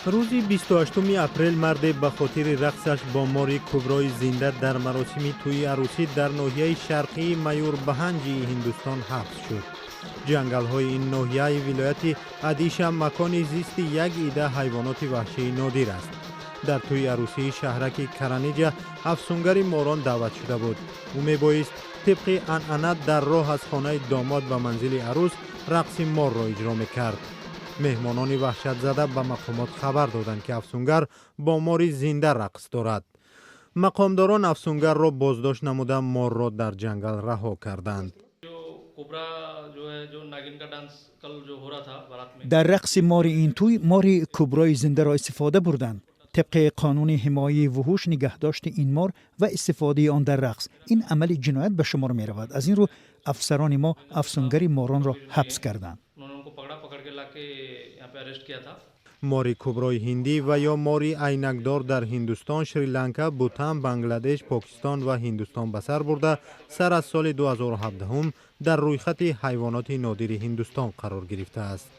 روز 28 اپریل مرد به خاطر رقصش با ماری کبرای زنده در مراسم توی عروسی در ناحیه شرقی مایور بهنجی هندوستان حبس شد. جنگل های این ناحیه ولایت ادیشا مکان زیست یک عده حیوانات وحشی نادر است. در توی عروسی شهرک کرانیجا افسونگر ماران دعوت شده بود. او میبایست طبق عنعنه در راه از خانه داماد به منزل عروس رقص مار را اجرا میکرد. مهمانان وحشت زده به مقامات خبر دادند که افسونگر با ماری زنده رقص دارد. مقامداران افسونگر را بازداشت نموده مار را در جنگل رها کردند. در رقص مار این توی ماری کبرای زنده را استفاده بردند. طبق قانون حمایت وحوش نگهداشت این مار و استفاده آن در رقص این عمل جنایت به شمار می رود. از این رو افسران ما افسونگر ماران را حبس کردند. ماری کبرای هندی و یا ماری عینکدار در هندوستان، شریلانکا، بوتان، بنگلادش، پاکستان و هندوستان به سر برده سر از سال 2017 در رویخط حیوانات نادر هندوستان قرار گرفته است.